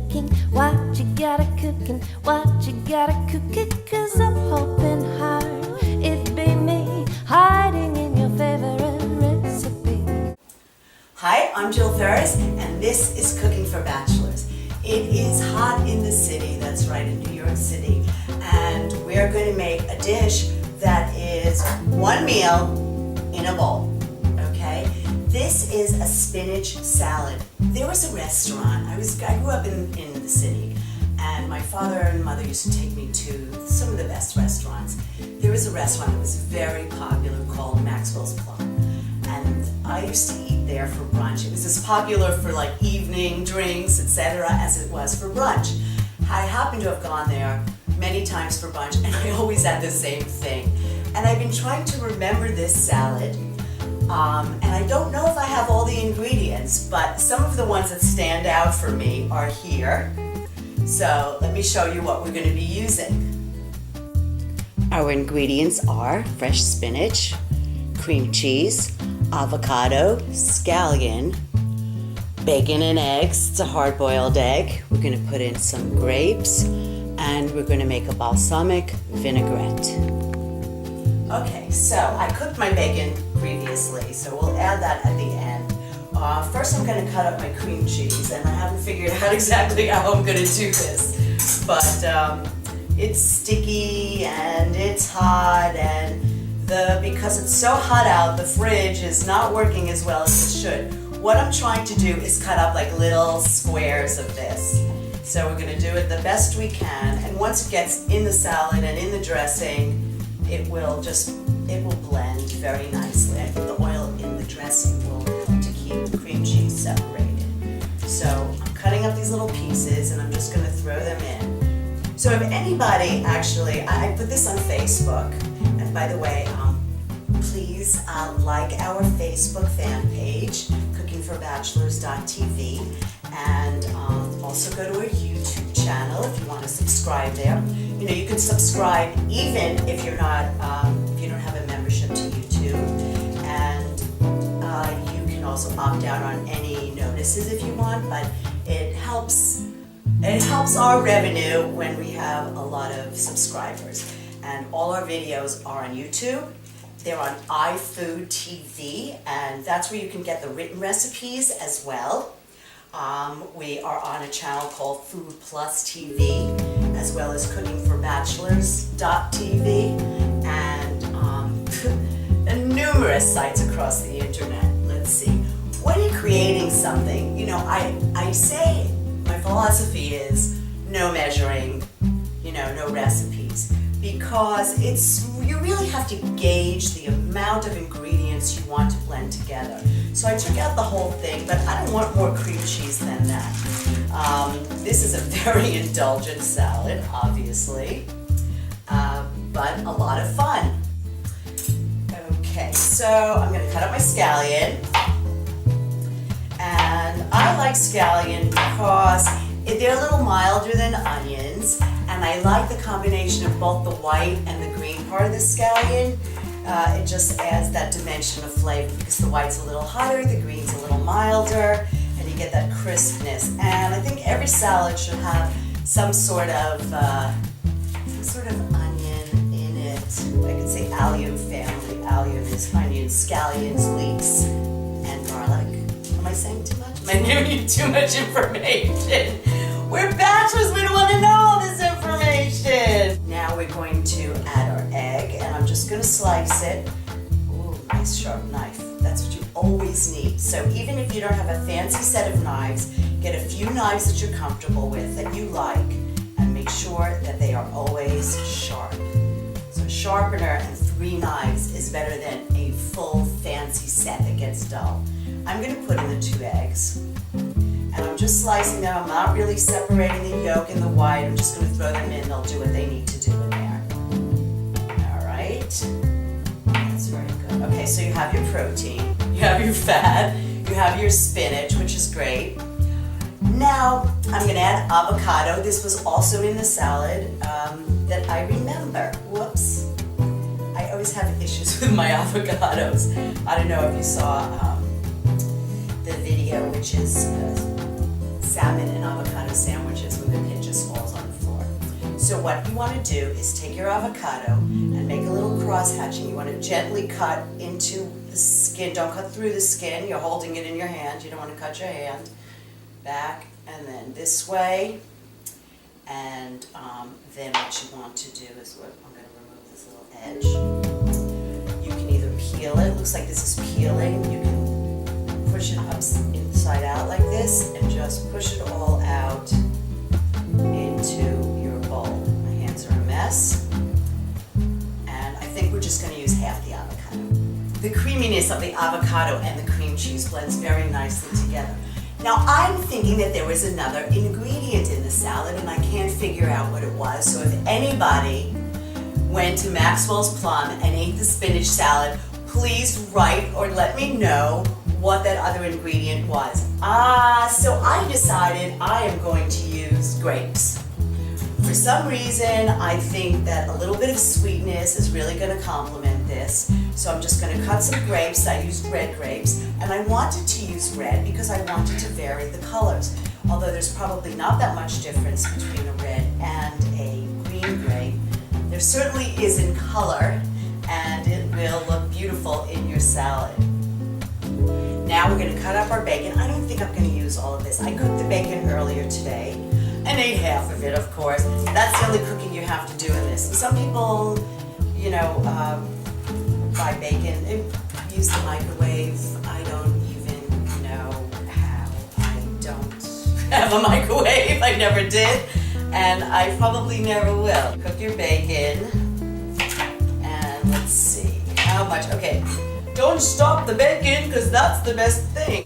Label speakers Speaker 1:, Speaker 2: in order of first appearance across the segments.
Speaker 1: cooking? What you got a cooking? What you got a cooking? 'Cause I'm hoping hard it be me hiding in your favorite recipe.
Speaker 2: Hi, I'm Jill Ferris, and this is Cooking for Bachelors. It is hot in the city, that's right, in New York City, and we're going to make a dish that is one meal in a bowl, okay? This is a spinach salad. There was a restaurant, I grew up in the city, and my father and mother used to take me to some of the best restaurants. There was a restaurant that was very popular called Maxwell's Plum, and I used to eat there for brunch. It was as popular for like evening drinks, etc., as it was for brunch. I happened to have gone there many times for brunch, and I always had the same thing. And I've been trying to remember this salad, and I don't know if I have all the ingredients, but some of the ones that stand out for me are here. So let me show you what we're going to be using. Our ingredients are fresh spinach, cream cheese, avocado, scallion, bacon and eggs. It's a hard-boiled egg. We're going to put in some grapes, and we're going to make a balsamic vinaigrette. Okay, so I cooked my bacon previously, so we'll add that at the end. First I'm going to cut up my cream cheese, and I haven't figured out exactly how I'm going to do this, but it's sticky and it's hot, and because it's so hot out, the fridge is not working as well as it should. What I'm trying to do is cut up like little squares of this. So we're going to do it the best we can, and once it gets in the salad and in the dressing, it will blend very nicely. I think the oil in the dressing will help to keep the cream cheese separated. So I'm cutting up these little pieces, and I'm just going to throw them in. So if anybody, actually, I put this on Facebook, and by the way, please like our Facebook fan page, cookingforbachelors.tv, and also go to our YouTube channel if you want to subscribe there. You know, you can subscribe even if you're not, if you don't have a membership to YouTube, and you can also opt out on any notices if you want. But it helps our revenue when we have a lot of subscribers. And all our videos are on YouTube. They're on iFood TV, and that's where you can get the written recipes as well. We are on a channel called Food Plus TV, as well as cookingforbachelors.tv, and numerous sites across the internet. Let's see. When you're creating something, you know, I say my philosophy is no measuring, you know, no recipes, because you really have to gauge the amount of ingredients you want to blend together. So I took out the whole thing, but I don't want more cream cheese than that. This is a very indulgent salad, obviously, but a lot of fun. Okay, so I'm going to cut up my scallion, and I like scallion because they're a little milder than onions, and I like the combination of both the white and the green part of the scallion. It just adds that dimension of flavor because the white's a little hotter, the green's a little milder, and you get that crispness. And I think every salad should have some sort of onion in it. I could say allium family. Allium is onions, scallions, leeks, and garlic. Am I saying too much? Am I giving you too much information? We're bachelors, we don't want to know all this information. Now we're going to add our egg, and I'm just going to slice it. Ooh, nice sharp knife. That's what you always need. So even if you don't have a fancy set of knives, get a few knives that you're comfortable with, that you like, and make sure that they are always sharp. So a sharpener and 3 knives is better than a full fancy set that gets dull. I'm going to put in the 2 eggs. And I'm just slicing them. I'm not really separating the yolk and the white. I'm just going to throw them in. They'll do what they need to do in there. All right. That's very good. Okay, so you have your protein, you have your fat, you have your spinach, which is great. Now I'm going to add avocado. This was also in the salad that I remember. Whoops. I always have issues with my avocados. I don't know if you saw the video, which is salmon and avocado sandwiches. So what you want to do is take your avocado and make a little cross hatching. You want to gently cut into the skin. Don't cut through the skin. You're holding it in your hand. You don't want to cut your hand. Back and then this way. And then what you want to do is, I'm going to remove this little edge. You can either peel it. Looks like this is peeling. You can push it up inside out like this and just push it all out into your bowl. My hands are a mess. And I think we're just going to use half the avocado. The creaminess of the avocado and the cream cheese blends very nicely together. Now I'm thinking that there was another ingredient in the salad and I can't figure out what it was. So if anybody went to Maxwell's Plum and ate the spinach salad, please write or let me know what that other ingredient was. So I decided I am going to use grapes. For some reason, I think that a little bit of sweetness is really going to complement this. So I'm just going to cut some grapes. I used red grapes, and I wanted to use red because I wanted to vary the colors. Although there's probably not that much difference between a red and a green grape, there certainly is in color, and it will look beautiful in your salad. Now we're going to cut up our bacon. I don't think I'm going to use all of this. I cooked the bacon earlier today and ate half of it, of course. That's the only cooking you have to do in this. Some people, you know, buy bacon and use the microwave. I don't even know how. I don't have a microwave. I never did, and I probably never will. Cook your bacon, and let's see how much. Okay. Don't stop the bacon, because that's the best thing.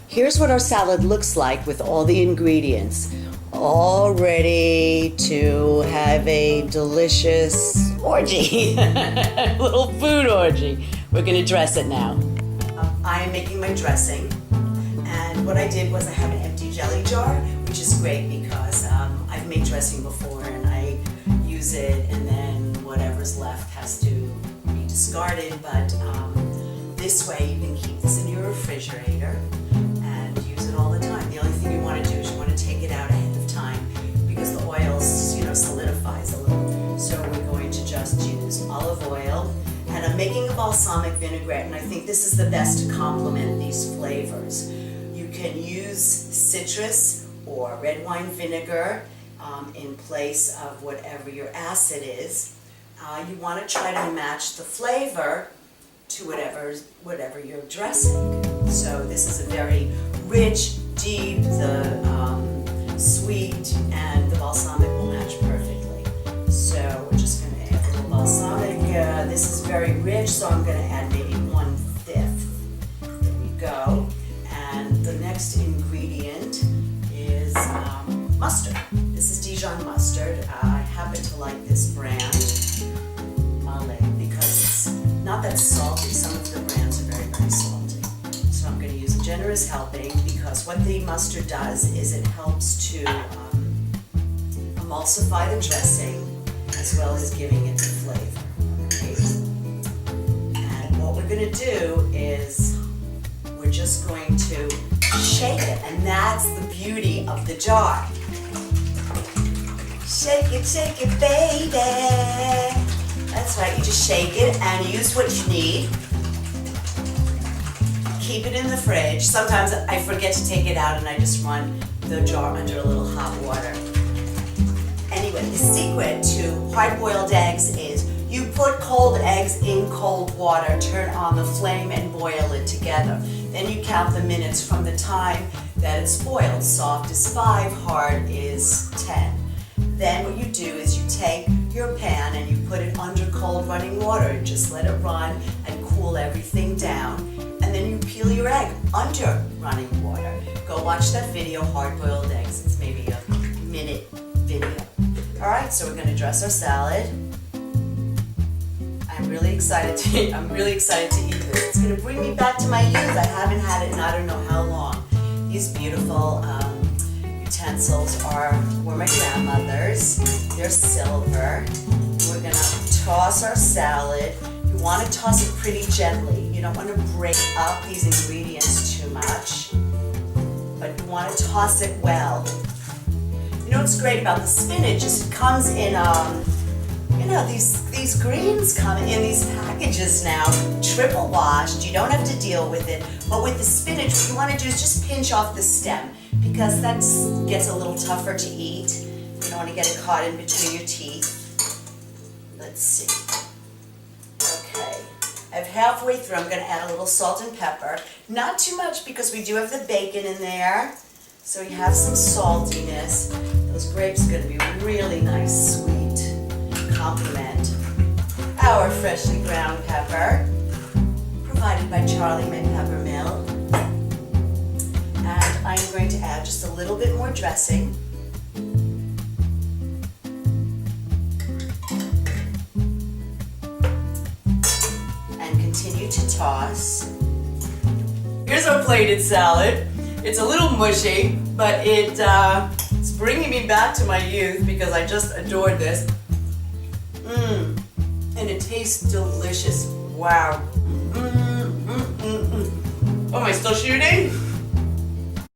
Speaker 2: Here's what our salad looks like with all the ingredients. All ready to have a delicious orgy. A little food orgy. We're going to dress it now. I am making my dressing. And what I did was I have an empty jelly jar, which is great because I've made dressing before and I use it and then whatever's left has to be discarded. But this way you can keep this in your refrigerator and use it all the time. The only thing you want to do is you want to take it out ahead of time because the oil, solidifies a little. So we're going to just use olive oil, and I'm making a balsamic vinaigrette, and I think this is the best to complement these flavors. You can use citrus or red wine vinegar in place of whatever your acid is. You want to try to match the flavor to whatever you're dressing. So this is a very rich, deep, the sweet, and the balsamic will match perfectly. So we're just going to add a little balsamic. This is very rich, so I'm going to add maybe 1/5. There we go. And the next ingredient is mustard. This is Dijon mustard. I happen to like this brand, because it's not that salty. Some of the brands are very, very salty. So I'm going to use a generous helping because what the mustard does is it helps to emulsify the dressing as well as giving it the flavor. Okay? And what we're going to do is we're just going to shake it, and that's the beauty of the jar. Shake it, baby. That's right, you just shake it and use what you need. Keep it in the fridge. Sometimes I forget to take it out and I just run the jar under a little hot water. Anyway, the secret to hard-boiled eggs is you put cold eggs in cold water, turn on the flame and boil it together. Then you count the minutes from the time that it's boiled. Soft is 5, hard is 10. Then what you do is you take your pan and you put it under cold running water. Just let it run and cool everything down. And then you peel your egg under running water. Go watch that video, Hard-Boiled Eggs. It's maybe a minute video. All right, so we're going to dress our salad. I'm really excited to eat this. It's going to bring me back to my youth. I haven't had it in I don't know how long. These beautiful utensils were my grandmother's. They're silver. We're going to toss our salad. You want to toss it pretty gently. You don't want to break up these ingredients too much, but you want to toss it well. You know what's great about the spinach is it comes in, you know, these greens come in these packages now, triple washed. You don't have to deal with it. But with the spinach, what you want to do is just pinch off the stem because that gets a little tougher to eat. You don't want to get it caught in between your teeth. Let's see. Okay, I'm halfway through. I'm going to add a little salt and pepper. Not too much because we do have the bacon in there. So we have some saltiness. Those grapes are going to be really nice, sweet. Complement our freshly ground pepper, provided by Charlie Mint Pepper Mill. And I'm going to add just a little bit more dressing. And continue to toss. Here's our plated salad. It's a little mushy, but it's bringing me back to my youth because I just adored this. And it tastes delicious. Wow. Oh, am I still shooting?